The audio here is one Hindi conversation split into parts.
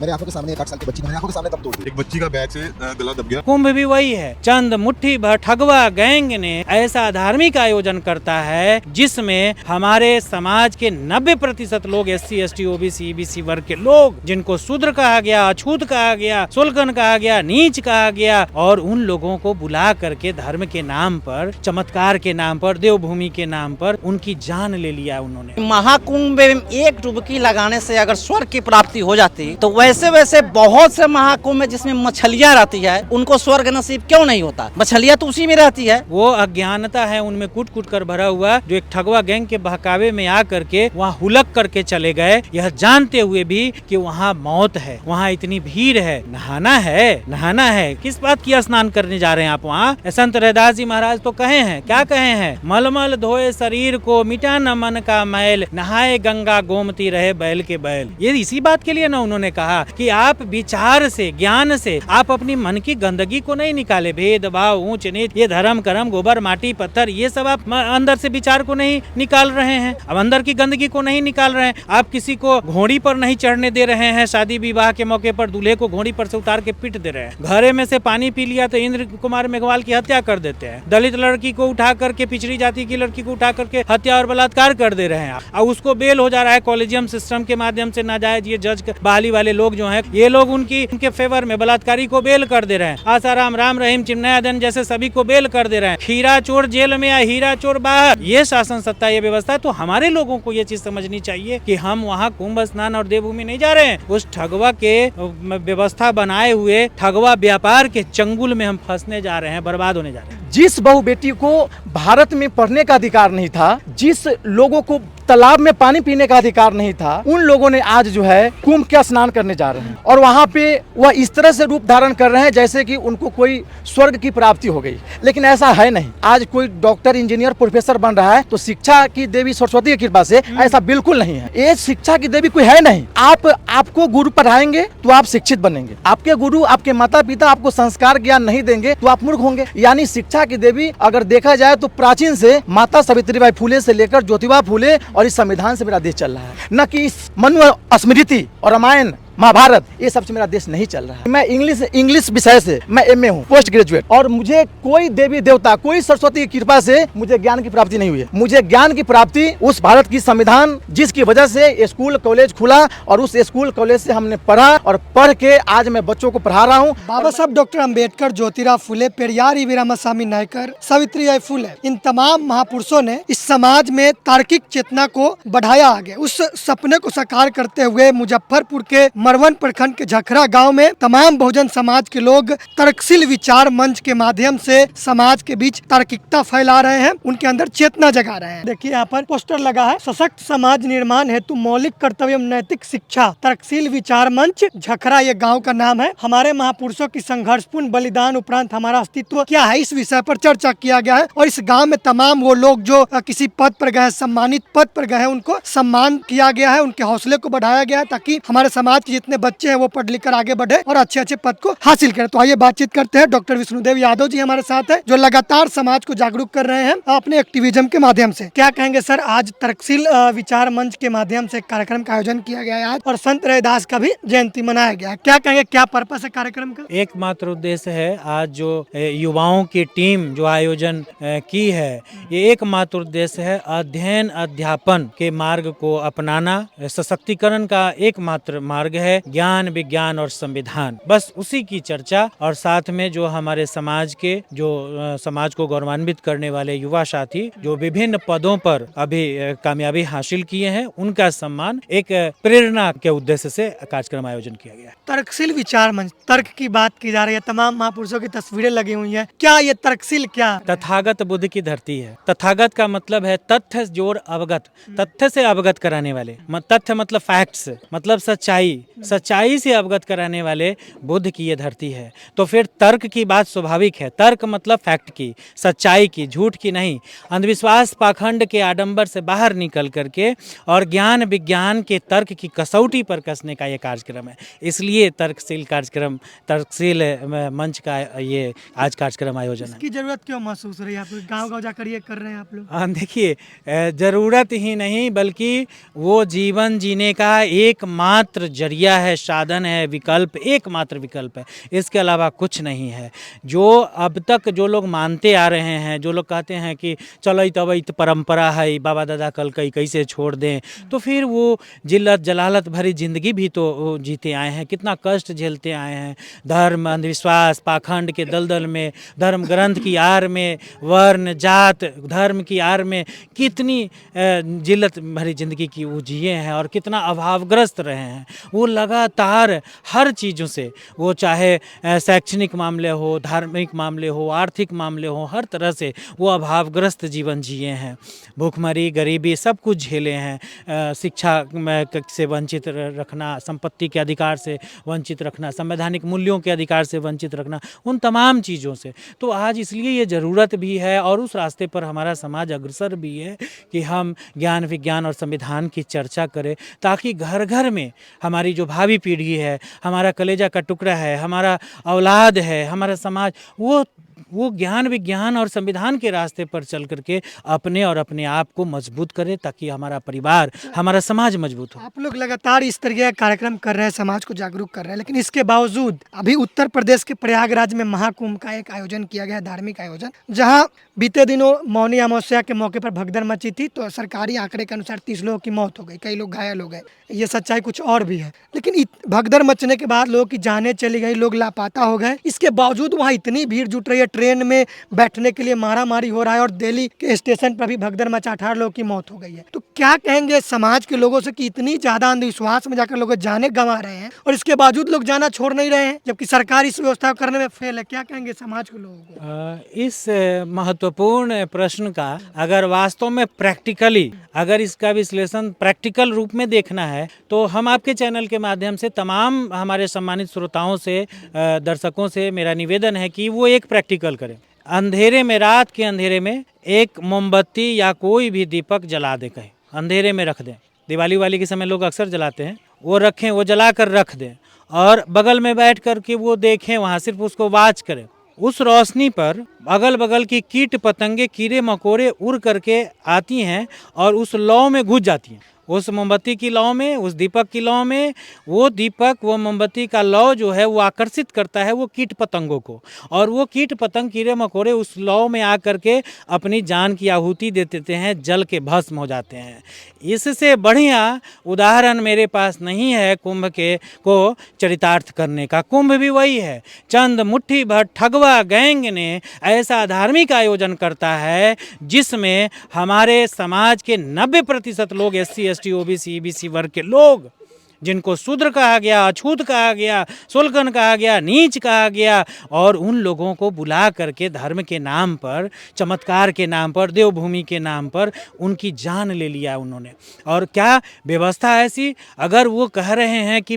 मेरे आंखों के सामने एक 8 साल की बच्ची, मेरे आंखों के सामने दम तोड़ दी। एक बच्ची का बैग से गला दब गया। कुंभ भी वही है, चंद मुट्ठी भर ठगवा गैंग ने ऐसा धार्मिक आयोजन करता है जिसमें हमारे समाज के 90% लोग SC ST OBC EBC वर्ग के लोग, जिनको शूद्र कहा गया, अछूत कहा गया, शुल्कन कहा गया, नीच कहा गया, और उन लोगों को बुला करके धर्म के नाम पर, चमत्कार के नाम पर, देवभूमि के नाम पर उनकी जान ले लिया उन्होंने। महाकुंभ में एक डुबकी लगाने से अगर स्वर्ग की प्राप्ति हो जाती तो वैसे बहुत से महाकुंभ में जिसमें मछलियाँ रहती है उनको स्वर्ग नसीब क्यों नहीं होता? मछलियाँ तो उसी में रहती है। वो अज्ञानता है उनमें कूट कूट कर भरा हुआ, जो एक ठगवा गैंग के बहकावे में आ करके वहाँ हुलक करके चले गए, यह जानते हुए भी कि वहाँ मौत है, वहाँ इतनी भीड़ है, नहाना है। किस बात की स्नान करने जा रहे हैं आप वहाँ? संत रैदास जी महाराज तो कहे हैं, क्या कहे हैं? मलमल धोए शरीर को, मिटा न मन का मैल, नहाए गंगा गोमती रहे बैल के बैल। ये इसी बात के लिए ना उन्होंने कहा कि आप विचार से, ज्ञान से आप अपनी मन की गंदगी को नहीं निकाले, भेदभाव, ऊंच नीच, ये धर्म कर्म, गोबर माटी पत्थर, ये सब आप अंदर से विचार को नहीं निकाल रहे हैं, अब अंदर की गंदगी को नहीं निकाल रहे हैं। आप किसी को घोड़ी पर नहीं चढ़ने दे रहे हैं, शादी विवाह के मौके पर दूल्हे को घोड़ी पर से उतार के पीट दे रहे हैं। घरे में से पानी पी लिया तो इंद्र कुमार मेघवाल की हत्या कर देते हैं। दलित लड़की को उठा करके, पिछड़ी जाति की लड़की को उठा करके हत्या और बलात्कार कर दे रहे हैं आप, और उसको बेल हो जा रहा है कॉलेजियम सिस्टम के माध्यम से। नाजायज ये जज बहाली वाले लोग जो हैं, ये लोग उनके फेवर में बलात्कारी को बेल कर दे रहे हैं। आसाराम, राम रहीम, चिन्मयादन जैसे सभी को बेल कर दे रहे हैं। हीरा चोर जेल में या हीरा चोर बाहर, ये शासन सत्ता, ये व्यवस्था। तो हमारे लोगों को ये चीज समझनी चाहिए कि हम वहाँ कुंभ स्नान और देवभूमि नहीं जा रहे हैं, उस ठगवा के व्यवस्था बनाए हुए ठगवा व्यापार के चंगुल में हम फंसने जा रहे हैं, बर्बाद होने जा रहे हैं। जिस बहु बेटी को भारत में पढ़ने का अधिकार नहीं था, जिस लोगों को तालाब में पानी पीने का अधिकार नहीं था, उन लोगों ने आज जो है कुंभ का स्नान करने जा रहे हैं, और वहाँ पे वह इस तरह से रूप धारण कर रहे हैं जैसे कि उनको कोई स्वर्ग की प्राप्ति हो गई। लेकिन ऐसा है नहीं। आज कोई डॉक्टर, इंजीनियर, प्रोफेसर बन रहा है तो शिक्षा की देवी सरस्वती की कृपा से, ऐसा बिल्कुल नहीं है। ये शिक्षा की देवी कोई है नहीं। आपको गुरु पढ़ाएंगे तो आप शिक्षित बनेंगे, आपके गुरु, आपके माता पिता आपको संस्कार ज्ञान नहीं देंगे तो आप मूर्ख होंगे। यानी शिक्षा की देवी अगर देखा जाए तो प्राचीन से माता सावित्रीबाई फुले से लेकर ज्योतिबा फुले और इस संविधान से मेरा देश चल रहा है, न कि इस मनु स्मृति और रामायण महाभारत, ये सबसे मेरा देश नहीं चल रहा है। मैं इंग्लिश विषय से मैं MA हूँ, पोस्ट ग्रेजुएट, और मुझे कोई देवी देवता, कोई सरस्वती की कृपा से मुझे ज्ञान की प्राप्ति नहीं हुई है। मुझे ज्ञान की प्राप्ति उस भारत की संविधान, जिसकी वजह से स्कूल कॉलेज खुला, और उस स्कूल कॉलेज से हमने पढ़ा, और पढ़ के आज मैं बच्चों को पढ़ा रहा हूँ। बाबा साहब डॉक्टर अम्बेडकर, ज्योतिराव फुले, पेरियार वीरामस्वामी नायकर, सावित्रीबाई फुले, इन तमाम महापुरुषों ने इस समाज में तार्किक चेतना को बढ़ाया आगे। उस सपने को साकार करते हुए मुजफ्फरपुर के मरवन प्रखंड के झखरा गांव में तमाम बहुजन समाज के लोग तर्कशील विचार मंच के माध्यम से समाज के बीच तार्किकता फैला रहे हैं, उनके अंदर चेतना जगा रहे हैं। देखिए यहाँ पर पोस्टर लगा है, सशक्त समाज निर्माण हेतु मौलिक कर्तव्य नैतिक शिक्षा, तर्कशील विचार मंच झखरा, ये गाँव का नाम है। हमारे महापुरुषों की संघर्षपूर्ण बलिदान उपरांत हमारा अस्तित्व क्या है, इस विषय पर चर्चा किया गया है। और इस गाँव में तमाम वो लोग जो किसी पद पर गए, सम्मानित पद पर गए हैं, उनको सम्मान किया गया है, उनके हौसले को बढ़ाया गया है, ताकि हमारे समाज के जितने बच्चे हैं वो पढ़ लिख कर आगे बढ़े और अच्छे अच्छे पद को हासिल करें। तो आइए बातचीत करते हैं। डॉक्टर विष्णुदेव यादव जी हमारे साथ है, जो लगातार समाज को जागरूक कर रहे हैं अपने एक्टिविज्म के माध्यम से। क्या कहेंगे सर, आज तर्कशील विचार मंच के माध्यम से कार्यक्रम का आयोजन किया गया है आज, और संत रैदास का भी जयंती मनाया गया है, क्या कहेंगे, क्या पर्पस है कार्यक्रम का? एकमात्र उद्देश्य है, आज जो युवाओं की टीम जो आयोजन की है, ये एकमात्र उद्देश्य है अध्ययन अध्यापन के मार्ग को अपनाना। सशक्तिकरण का एकमात्र मार्ग है ज्ञान, विज्ञान और संविधान, बस उसी की चर्चा। और साथ में जो हमारे समाज के, जो समाज को गौरवान्वित करने वाले युवा साथी जो विभिन्न पदों पर अभी कामयाबी हासिल किए हैं, उनका सम्मान, एक प्रेरणा के उद्देश्य से कार्यक्रम आयोजन किया गया है। तर्कशील विचार मंच, तर्क की बात की जा रही है, तमाम महापुरुषों की तस्वीरें लगी हुई हैं, क्या ये तर्कशील क्या? तथागत बुद्ध की धरती है। तथागत का मतलब है तथ्य जोड़ अवगत, तथ्य से अवगत कराने वाले, तथ्य मतलब फैक्ट्स, मतलब सच्चाई से अवगत कराने वाले बुद्ध की ये धरती है। तो फिर तर्क की बात स्वाभाविक है। तर्क मतलब फैक्ट की, सच्चाई की, झूठ की नहीं। अंधविश्वास पाखंड के आडंबर से बाहर निकल करके और ज्ञान विज्ञान के तर्क की कसौटी पर कसने का ये कार्यक्रम है। इसलिए तर्कशील कार्यक्रम, तर्कशील मंच का ये आज कार्यक्रम आयोजन है। इसकी जरूरत क्यों महसूस हो रही है आपको? गाँव जाकर ये कर रहे हैं आप लोग? देखिए, जरूरत ही नहीं बल्कि वो जीवन जीने का एकमात्र जरिया जरिया है, साधन है, विकल्प, एकमात्र विकल्प है, इसके अलावा कुछ नहीं है। जो अब तक जो लोग मानते आ रहे हैं, जो लोग कहते हैं कि चलो तब तो परंपरा है, बाबा दादा कल कई कैसे छोड़ दें, तो फिर वो जिल्लत जलालत भरी ज़िंदगी भी तो जीते आए हैं, कितना कष्ट झेलते आए हैं, धर्म अंधविश्वास पाखंड के दलदल में, धर्म ग्रंथ की आड़ में, वर्ण जात धर्म की आड़ में कितनी जिल्लत भरी ज़िंदगी की वो जिए हैं और कितना अभावग्रस्त रहे हैं। वो लगातार हर चीज़ों से, वो चाहे शैक्षणिक मामले हो, धार्मिक मामले हो, आर्थिक मामले हो, हर तरह से वो अभावग्रस्त जीवन जिए हैं। भूखमरी, गरीबी सब कुछ झेले हैं, शिक्षा से वंचित रखना, संपत्ति के अधिकार से वंचित रखना, संवैधानिक मूल्यों के अधिकार से वंचित रखना, उन तमाम चीज़ों से। तो आज इसलिए ये ज़रूरत भी है और उस रास्ते पर हमारा समाज अग्रसर भी है कि हम ज्ञान विज्ञान और संविधान की चर्चा करें, ताकि घर घर में हमारी जो भावी पीढ़ी है, हमारा कलेजा का टुकड़ा है, हमारा औलाद है, हमारा समाज, वो ज्ञान विज्ञान और संविधान के रास्ते पर चल करके अपने और अपने आप को मजबूत करे, ताकि हमारा परिवार, हमारा समाज मजबूत हो। आप लोग लगातार इस तरह का कार्यक्रम कर रहे हैं, समाज को जागरूक कर रहे हैं, लेकिन इसके बावजूद अभी उत्तर प्रदेश के प्रयागराज में महाकुंभ का एक आयोजन किया गया, धार्मिक आयोजन, जहां बीते दिनों मौनी अमावस्या के मौके पर भगदड़ मची थी। तो सरकारी आंकड़े के अनुसार 30 लोगों की मौत हो गई, कई लोग घायल हो गए। ये सच्चाई कुछ और भी है, लेकिन भगदड़ मचने के बाद लोगों की जानें चली गई, लोग लापता हो गए। इसके बावजूद वहाँ इतनी भीड़ जुट रही है, ट्रेन में बैठने के लिए मारामारी हो रहा है और दिल्ली के स्टेशन पर भी भगदड़ मचा, 18 लोगों की मौत हो गई है। तो क्या कहेंगे समाज के लोगों से कि इतनी ज्यादा अंधविश्वास में जाकर लोग जाने गंवा रहे हैं और इसके बावजूद लोग जाना छोड़ नहीं रहे हैं, जबकि सरकार इस व्यवस्था करने में फेल है? क्या कहेंगे समाज के लोगों को? इस महत्वपूर्ण प्रश्न का अगर वास्तव में प्रैक्टिकली, अगर इसका विश्लेषण प्रैक्टिकल रूप में देखना है, तो हम आपके चैनल के माध्यम से तमाम हमारे सम्मानित श्रोताओं से, दर्शकों से मेरा निवेदन है कि वो एक प्रैक्टिकल करें। अंधेरे में, रात के अंधेरे में एक मोमबत्ती या कोई भी दीपक जला दे, कहीं अंधेरे में रख दें। दिवाली वाली के समय लोग अक्सर जलाते हैं, वो रखें, वो जला कर रख दें और बगल में बैठ कर के वो देखें, वहाँ सिर्फ उसको वाच करें। उस रोशनी पर अगल बगल की कीट पतंगे, कीड़े मकोड़े उड़ करके आती हैं और उस लौ में घुस जाती हैं, उस मोमबत्ती की लौ में, उस दीपक की लौ में। वो दीपक, वो मोमबत्ती का लौ जो है वो आकर्षित करता है वो कीट पतंगों को, और वो कीट पतंग, कीड़े मकोड़े उस लौ में आकर के अपनी जान की आहुति दे देते हैं, जल के भस्म हो जाते हैं। इससे बढ़िया उदाहरण मेरे पास नहीं है कुंभ के को चरितार्थ करने का। कुंभ भी वही है, चंद मुट्ठी भर ठगवा गैंग ने ऐसा धार्मिक आयोजन करता है जिसमें हमारे समाज के 90% लोग SC ST OBC EBC वर्ग के लोग, जिनको शूद्र कहा गया, अछूत कहा गया, शुल्कन कहा गया, नीच कहा गया, और उन लोगों को बुला करके धर्म के नाम पर, चमत्कार के नाम पर, देवभूमि के नाम पर उनकी जान ले लिया उन्होंने। और क्या व्यवस्था ऐसी, अगर वो कह रहे हैं कि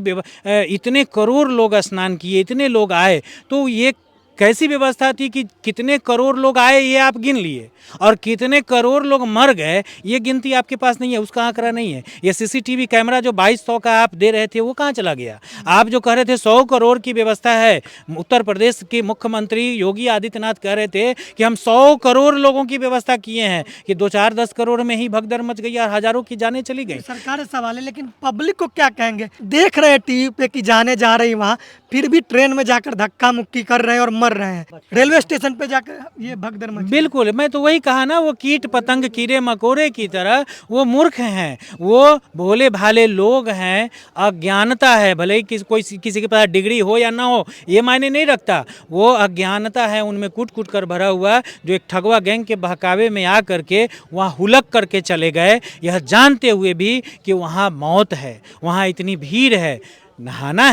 इतने करोड़ लोग स्नान किए, इतने लोग आए, तो ये कैसी व्यवस्था थी कि कितने करोड़ लोग आए ये आप गिन लिए, और कितने करोड़ लोग मर गए ये गिनती आपके पास नहीं है, उसका आंकड़ा नहीं है। ये CCTV कैमरा जो 2200 का आप दे रहे थे वो कहाँ चला गया? आप जो कह रहे थे 100 करोड़ की व्यवस्था है, उत्तर प्रदेश के मुख्यमंत्री योगी आदित्यनाथ कह रहे थे कि हम 100 करोड़ लोगों की व्यवस्था किए हैं, कि 2-4-10 करोड़ में ही भगदड़ मच गई और हजारों की जानें चली गई। सरकार सवाल है, लेकिन पब्लिक को क्या कहेंगे? देख रहे हैं टीवी पे कि जाने जा रही वहाँ, फिर भी ट्रेन में जाकर धक्का मुक्की कर रहे हैं और मर रहे हैं, रेलवे स्टेशन पे जाकर ये भगदड़ मच। बिल्कुल, मैं तो वही कहा ना, वो कीट पतंग, कीड़े मकोड़े की तरह वो मूर्ख हैं, वो भोले भाले लोग हैं। अज्ञानता है, भले ही किसी के पास डिग्री हो या ना हो, ये मायने नहीं रखता, वो अज्ञानता है उनमें कूट कूट कर भरा हुआ, जो एक ठगवा गैंग के बहकावे में आ करके वहाँ हुलक करके चले गए, यह जानते हुए भी कि वहाँ मौत है, वहाँ इतनी भीड़ है। नहाना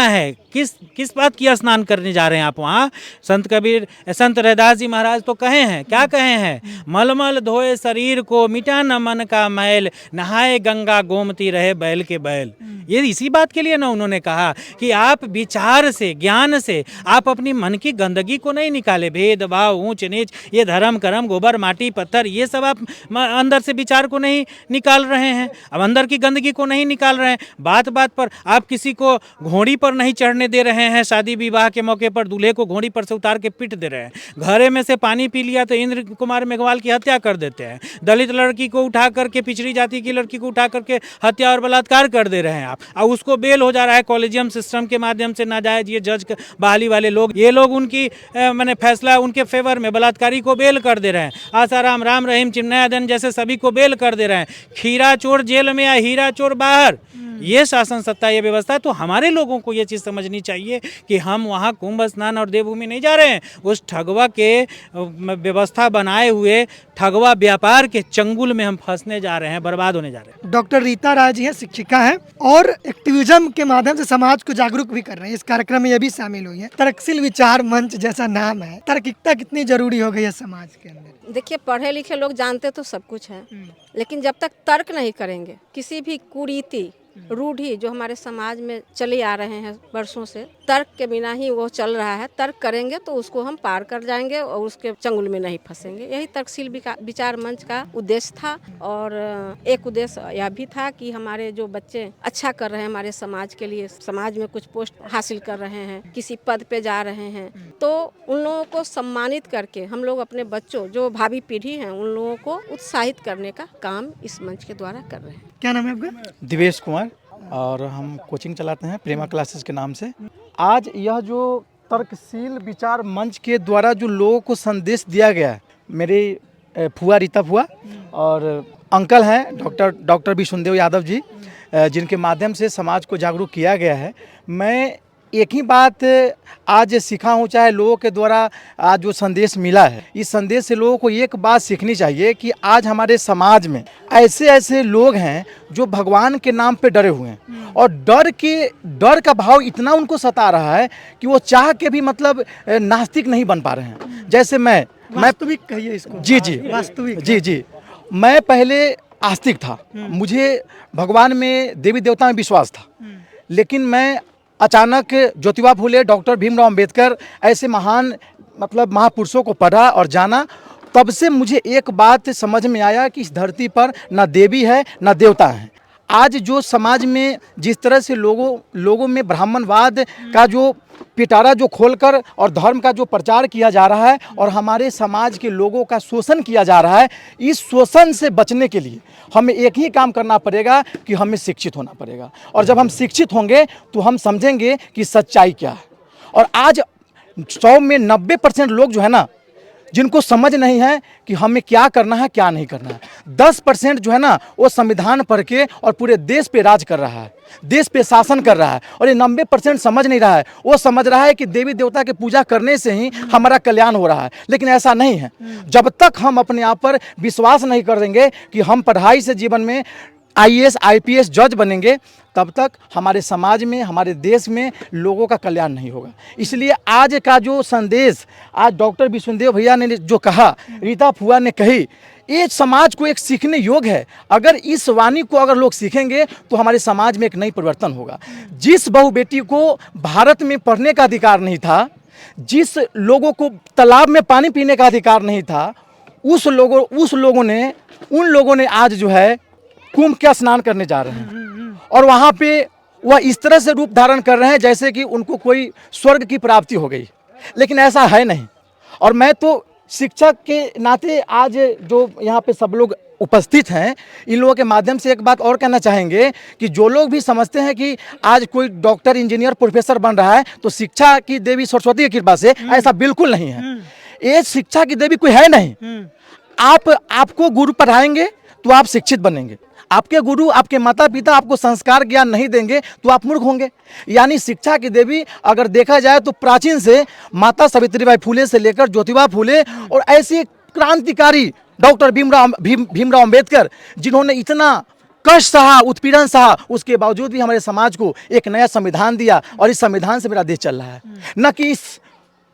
है, किस बात की स्नान करने जा रहे हैं आप वहाँ? संत रैदास जी महाराज तो कहे हैं, क्या कहे हैं? मलमल धोए शरीर को, मिटा न मन का मैल, नहाए गंगा गोमती रहे बैल के बैल। ये इसी बात के लिए ना उन्होंने कहा कि आप विचार से, ज्ञान से आप अपनी मन की गंदगी को नहीं निकाले, भेदभाव, ऊंच नीच, ये धर्म कर्म, गोबर माटी पत्थर, ये सब आप अंदर से विचार को नहीं निकाल रहे हैं, अब अंदर की गंदगी को नहीं निकाल रहे हैं। बात बात पर आप किसी को घोड़ी पर नहीं चढ़ने दे रहे हैं, शादी विवाह के मौके पर दूल्हे को घोड़ी पर से उतार के पीट दे रहे हैं, घरे में से पानी पी लिया तो इंद्र कुमार मेघवाल की हत्या कर देते हैं, दलित लड़की को उठा करके, पिछड़ी जाति की लड़की को उठा करके हत्या और बलात्कार कर दे रहे हैं आप, और उसको बेल हो जा रहा है कॉलेजियम सिस्टम के माध्यम से। नाजायज ये जज बहाली वाले लोग, ये लोग उनकी मैंने फैसला उनके फेवर में बलात्कारी को बेल कर दे रहे हैं, आसाराम, राम रहीम, चिन्मयादन जैसे सभी को बेल कर दे रहे हैं। खीरा चोर जेल में या हीरा चोर बाहर, ये शासन सत्ता, ये व्यवस्था। तो हमारे लोगों को ये चीज़ समझनी चाहिए कि हम वहाँ कुंभ स्नान और देवभूमि नहीं जा रहे हैं, उस ठगवा के व्यवस्था बनाए हुए ठगवा व्यापार के चंगुल में हम फंसने जा रहे हैं, बर्बाद होने जा रहे हैं। डॉक्टर रीता राय जी हैं, शिक्षिका हैं और एक्टिविज्म के माध्यम से समाज को जागरूक भी कर रहे हैं। इस कार्यक्रम में ये भी शामिल हुई है। तर्कशील विचार मंच जैसा नाम है, तार्किकता कितनी जरूरी हो गई है समाज के अंदर? देखिए, पढ़े लिखे लोग जानते तो सब कुछ है, लेकिन जब तक तर्क नहीं करेंगे, किसी भी कुरीति रूढ़ी जो हमारे समाज में चले आ रहे हैं वर्षों से, तर्क के बिना ही वो चल रहा है। तर्क करेंगे तो उसको हम पार कर जाएंगे और उसके चंगुल में नहीं फंसेंगे। यही तर्कशील विचार मंच का उद्देश्य था। और एक उद्देश्य यह भी था कि हमारे जो बच्चे अच्छा कर रहे हैं हमारे समाज के लिए, समाज में कुछ पोस्ट हासिल कर रहे हैं, किसी पद पे जा रहे हैं, तो उन लोगों को सम्मानित करके हम लोग अपने बच्चों, जो भावी पीढ़ी है, उन लोगों को उत्साहित करने का काम इस मंच के द्वारा कर रहे हैं। क्या नाम है आपका? दिवेश कुमार, और हम कोचिंग चलाते हैं प्रेमा क्लासेस के नाम से। आज यह जो तर्कशील विचार मंच के द्वारा जो लोगों को संदेश दिया गया है, मेरे फुआ रीता फुआ और अंकल हैं डॉक्टर विष्णुदेव यादव जी, जिनके माध्यम से समाज को जागरूक किया गया है। मैं एक ही बात आज सीखा हूँ, चाहे लोगों के द्वारा आज जो संदेश मिला है, इस संदेश से लोगों को एक बात सीखनी चाहिए कि आज हमारे समाज में ऐसे ऐसे लोग हैं जो भगवान के नाम पे डरे हुए हैं, और डर का भाव इतना उनको सता रहा है कि वो चाह के भी मतलब नास्तिक नहीं बन पा रहे हैं। जैसे मैं वास्तविक कहिए इसको। जी वास्तविक। जी मैं पहले आस्तिक था, मुझे भगवान में, देवी देवता में विश्वास था, लेकिन मैं अचानक ज्योतिबा फुले, डॉक्टर भीमराव अंबेडकर ऐसे महान मतलब महापुरुषों को पढ़ा और जाना। तब से मुझे एक बात समझ में आया कि इस धरती पर ना देवी है ना देवता है। आज जो समाज में जिस तरह से लोगों में ब्राह्मणवाद का जो पिटारा जो खोलकर और धर्म का जो प्रचार किया जा रहा है और हमारे समाज के लोगों का शोषण किया जा रहा है, इस शोषण से बचने के लिए हमें एक ही काम करना पड़ेगा कि हमें शिक्षित होना पड़ेगा। और जब हम शिक्षित होंगे तो हम समझेंगे कि सच्चाई क्या है। और आज 100 में 90% लोग जो है ना, जिनको समझ नहीं है कि हमें क्या करना है क्या नहीं करना है। 10% जो है ना, वो संविधान पढ़ के और पूरे देश पे राज कर रहा है, देश पे शासन कर रहा है। और ये 90% समझ नहीं रहा है, वो समझ रहा है कि देवी देवता की पूजा करने से ही हमारा कल्याण हो रहा है, लेकिन ऐसा नहीं है। जब तक हम अपने आप पर विश्वास नहीं कर देंगे कि हम पढ़ाई से जीवन में IAS IPS जज बनेंगे, तब तक हमारे समाज में, हमारे देश में लोगों का कल्याण नहीं होगा। इसलिए आज का जो संदेश आज डॉक्टर विष्णुदेव भैया ने जो कहा, रीता फुआ ने कही, ये समाज को एक सीखने योग्य है। अगर इस वाणी को अगर लोग सीखेंगे तो हमारे समाज में एक नई परिवर्तन होगा। जिस बहू बेटी को भारत में पढ़ने का अधिकार नहीं था, जिस लोगों को तालाब में पानी पीने का अधिकार नहीं था, उन लोगों ने आज जो है कुंभ का स्नान करने जा रहे हैं, और वहाँ पे वह इस तरह से रूप धारण कर रहे हैं जैसे कि उनको कोई स्वर्ग की प्राप्ति हो गई, लेकिन ऐसा है नहीं। और मैं तो शिक्षक के नाते आज जो यहाँ पे सब लोग उपस्थित हैं, इन लोगों के माध्यम से एक बात और कहना चाहेंगे कि जो लोग भी समझते हैं कि आज कोई डॉक्टर, इंजीनियर, प्रोफेसर बन रहा है तो शिक्षा की देवी सरस्वती की कृपा से, ऐसा बिल्कुल नहीं है। ये शिक्षा की देवी कोई है नहीं। आपको गुरु पढ़ाएंगे तो आप शिक्षित बनेंगे, आपके गुरु, आपके माता पिता आपको संस्कार ज्ञान नहीं देंगे तो आप मूर्ख होंगे। यानी शिक्षा की देवी अगर देखा जाए तो प्राचीन से माता सावित्रीबाई फुले से लेकर ज्योतिबा फुले और ऐसे क्रांतिकारी डॉक्टर भीमराव अंबेडकर, जिन्होंने इतना कष्ट सहा, उत्पीड़न सहा, उसके बावजूद भी हमारे समाज को एक नया संविधान दिया, और इस संविधान से मेरा देश चल रहा है। न कि इस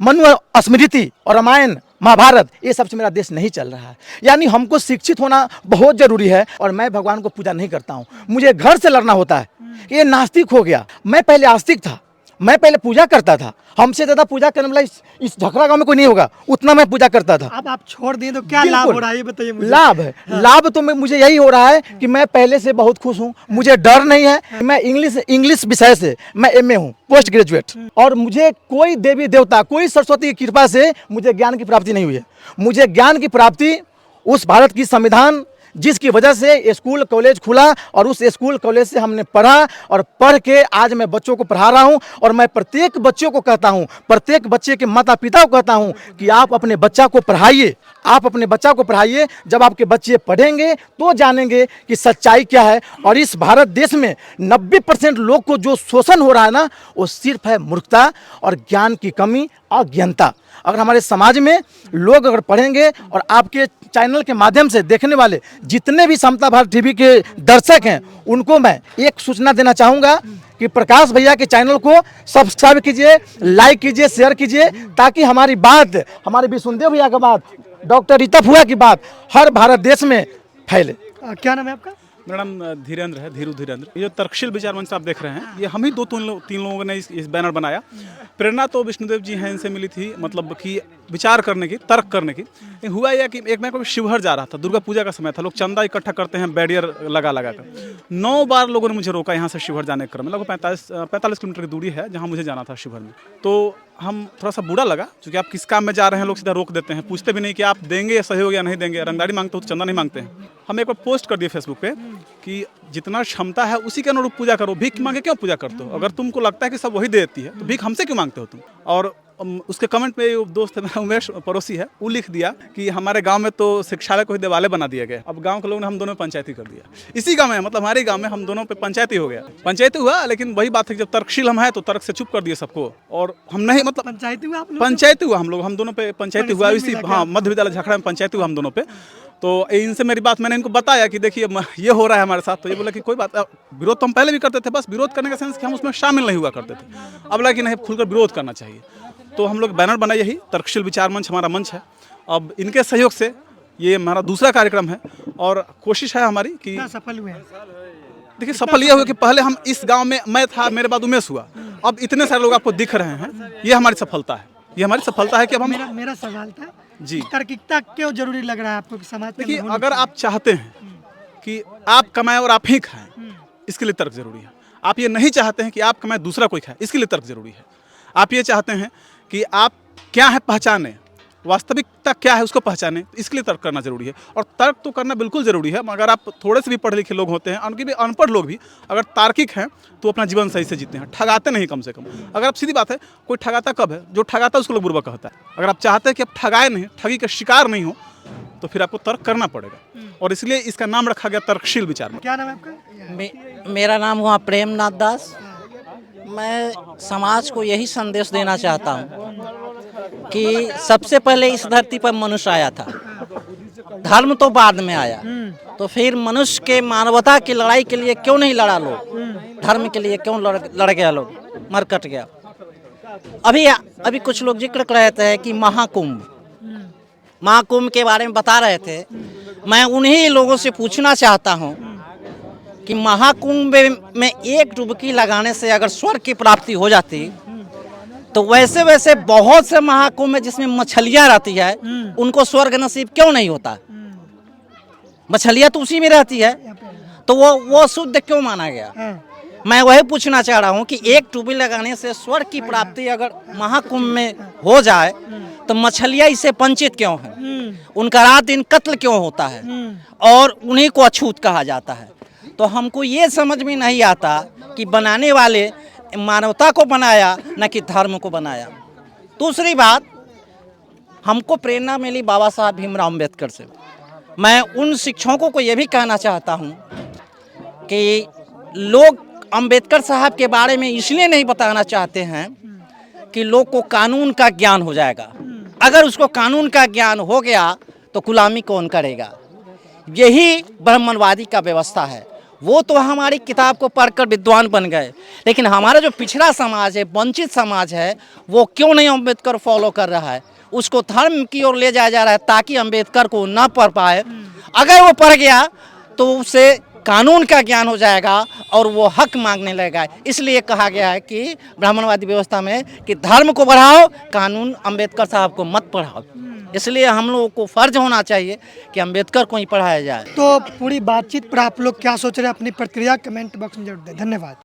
मनु स्मृति और रामायण महाभारत, ये सबसे मेरा देश नहीं चल रहा है। यानी हमको शिक्षित होना बहुत जरूरी है। और मैं भगवान को पूजा नहीं करता हूँ, मुझे घर से लड़ना होता है। ये नास्तिक हो गया। मैं पहले आस्तिक था, मैं पहले पूजा करता था, हमसे ज़्यादा पूजा करने वाला इस झखरा गांव में कोई नहीं होगा, उतना मैं पूजा करता था। अब आप छोड़ दिए तो क्या लाभ हो रहा है ये बताइए मुझे। लाभ है, लाभ तो मुझे यही हो रहा है कि मैं पहले से बहुत खुश हूँ, मुझे डर नहीं है। मैं इंग्लिश विषय से मैं MA हूँ, पोस्ट ग्रेजुएट, और मुझे कोई देवी देवता, कोई सरस्वती की कृपा से मुझे ज्ञान की प्राप्ति नहीं हुई है। मुझे ज्ञान की प्राप्ति उस भारत की संविधान जिसकी वजह से स्कूल कॉलेज खुला, और उस स्कूल कॉलेज से हमने पढ़ा, और पढ़ के आज मैं बच्चों को पढ़ा रहा हूं। और मैं प्रत्येक बच्चों को कहता हूं, प्रत्येक बच्चे के माता पिता को कहता हूं कि आप अपने बच्चा को पढ़ाइए, आप अपने बच्चा को पढ़ाइए। जब आपके बच्चे पढ़ेंगे तो जानेंगे कि सच्चाई क्या है। और इस भारत देश में 90% लोग को जो शोषण हो रहा है ना, वो सिर्फ है मूर्खता और ज्ञान की कमी, अज्ञानता। अगर हमारे समाज में लोग अगर पढ़ेंगे, और आपके चैनल के माध्यम से देखने वाले जितने भी समता भारत टीवी के दर्शक हैं, उनको मैं एक सूचना देना चाहूँगा कि प्रकाश भैया के चैनल को सब्सक्राइब कीजिए, लाइक कीजिए, शेयर कीजिए, ताकि हमारी बात, हमारे विष्णुदेव भैया की बात, डॉक्टर रीता फुआ की बात हर भारत देश में फैले। क्या नाम है आपका? मेरा नाम धीरेन्द्र है, धीरेन्द्र। ये जो तर्कशील विचार मंच आप देख रहे हैं, ये हम ही तीन लोगों ने इस बैनर बनाया। प्रेरणा तो विष्णुदेव जी हैं, इनसे मिली थी, मतलब कि विचार करने की, तर्क करने की। हुआ यह कि एक मैं कभी शिवहर जा रहा था, दुर्गा पूजा का समय था, लोग चंदा इकट्ठा करते हैं बैरियर लगा कर। 9 बार लोगों ने मुझे रोका यहाँ से शिवहर जाने के क्रम में। लगभग 45 किलोमीटर की दूरी है जहाँ मुझे जाना था शिवहर में। तो हम थोड़ा सा बुरा लगा, क्योंकि आप किस काम में जा रहे हैं, लोग सीधा रोक देते हैं, पूछते भी नहीं कि आप देंगे सहयोग या नहीं देंगे। रंगदारी मांगते हो तो चंदा नहीं मांगते हैं। हम एक बार पोस्ट कर दिए फेसबुक पे कि जितना क्षमता है उसी के अनुरूप पूजा करो, भीख मांगे क्यों पूजा करते हो? अगर तुमको लगता है कि सब वही देती है तो भीख हमसे क्यों मांगते हो तुम? और उसके कमेंट पे दोस्त है मेरा, उमेश पड़ोसी है, वो लिख दिया कि हमारे गांव में तो शिक्षालय को ही देवालय बना दिया गया, अब गांव के लोगों ने हम दोनों पंचायती कर दिया। इसी गांव में, मतलब हमारे गांव में हम दोनों पे पंचायती हो गया। पंचायती हुआ, लेकिन वही बात है कि जब तर्कशील हम है तो तर्क से चुप कर दिए सबको, और हम नहीं, मतलब पंचायती हुआ हम दोनों पे पंचायती हुआ। इसी हाँ, मध्य विद्यालय झखड़ा में पंचायती हुआ हम दोनों पे। तो इनसे मेरी बात, मैंने इनको बताया कि देखिए ये हो रहा है हमारे साथ। तो ये बोला कि कोई बात, विरोध तो हम पहले भी करते थे, बस विरोध करने का सेंस कि हम उसमें शामिल नहीं हुआ करते थे। अब लगा कि नहीं, खुलकर विरोध करना चाहिए। तो हम लोग बैनर बनाए, यही तर्कशील विचार मंच हमारा मंच है। अब इनके सहयोग से ये हमारा दूसरा कार्यक्रम है, और कोशिश है हमारी कि सफल हुए। देखिए, सफल ये हुआ कि पहले हम इस गांव में, मैं था, मेरे बाद उमेश हुआ, अब इतने सारे लोग आपको दिख रहे हैं। ये हमारी सफलता है, ये हमारी सफलता है कि अब हम। मेरा सवाल था जी, तार्किकता क्यों जरूरी लग रहा है आपको समाज में? देखिए, अगर आप चाहते हैं कि आप कमाएं और आप ही खाएं, इसके लिए तर्क जरूरी है। आप ये नहीं चाहते हैं कि आप कमाएं दूसरा कोई खाए, इसके लिए तर्क जरूरी है। आप ये चाहते हैं कि आप क्या है पहचाने, वास्तविकता क्या है उसको पहचाने, इसके लिए तर्क करना जरूरी है। और तर्क तो करना बिल्कुल जरूरी है, मगर आप थोड़े से भी पढ़े लिखे लोग होते हैं, उनके भी अनपढ़ लोग भी अगर तार्किक हैं तो अपना जीवन सही से जीते हैं, ठगाते नहीं कम से कम। अगर आप, सीधी बात है, कोई ठगाता कब है? जो ठगाता है उसको लोग बुर्बक कहता है। अगर आप चाहते हैं कि आप ठगाए नहीं, ठगी का शिकार नहीं हो, तो फिर आपको तर्क करना पड़ेगा, और इसलिए इसका नाम रखा गया तर्कशील विचार। क्या नाम है आपका? मेरा नाम हुआ प्रेमनाथ दास। मैं समाज को यही संदेश देना चाहता हूँ कि सबसे पहले इस धरती पर मनुष्य आया था, धर्म तो बाद में आया। तो फिर मनुष्य के मानवता की लड़ाई के लिए क्यों नहीं लड़ा लोग? धर्म के लिए क्यों लड़ गया लोग, मर कट गया? अभी कुछ लोग जिक्र कर रहे थे कि महाकुंभ के बारे में बता रहे थे। मैं उन्हीं लोगों से पूछना चाहता हूँ कि महाकुंभ में एक डुबकी लगाने से अगर स्वर्ग की प्राप्ति हो जाती, तो वैसे वैसे बहुत से महाकुंभ में जिसमें मछलियाँ रहती है, उनको स्वर्ग नसीब क्यों नहीं होता? मछलियाँ तो उसी में रहती है, तो वो शुद्ध क्यों माना गया? मैं वही पूछना चाह रहा हूँ कि एक डुबकी लगाने से स्वर्ग की प्राप्ति अगर महाकुंभ में हो जाए, तो मछलियाँ इससे वंचित क्यों हैं? उनका रात दिन कत्ल क्यों होता है और उन्हीं को अछूत कहा जाता है? तो हमको ये समझ में नहीं आता कि बनाने वाले मानवता को बनाया न कि धर्म को बनाया। दूसरी बात, हमको प्रेरणा मिली बाबा साहब भीमराव अम्बेडकर से। मैं उन शिक्षकों को ये भी कहना चाहता हूँ कि लोग अम्बेडकर साहब के बारे में इसलिए नहीं बताना चाहते हैं कि लोग को कानून का ज्ञान हो जाएगा। अगर उसको कानून का ज्ञान हो गया तो गुलामी कौन करेगा? यही ब्राह्मणवादी का व्यवस्था है। वो तो हमारी किताब को पढ़कर विद्वान बन गए, लेकिन हमारा जो पिछड़ा समाज है, वंचित समाज है, वो क्यों नहीं अम्बेडकर फॉलो कर रहा है? उसको धर्म की ओर ले जाया जा रहा है ताकि अम्बेडकर को ना पढ़ पाए। अगर वो पढ़ गया तो उसे कानून का ज्ञान हो जाएगा और वो हक मांगने लगेगा। इसलिए कहा गया है कि ब्राह्मणवादी व्यवस्था में कि धर्म को बढ़ाओ, कानून अम्बेडकर साहब को मत पढ़ाओ। इसलिए हम लोगों को फर्ज होना चाहिए कि अम्बेडकर को ही पढ़ाया जाए। तो पूरी बातचीत पर आप लोग क्या सोच रहे हैं, अपनी प्रतिक्रिया कमेंट बॉक्स में जरूर दें। धन्यवाद।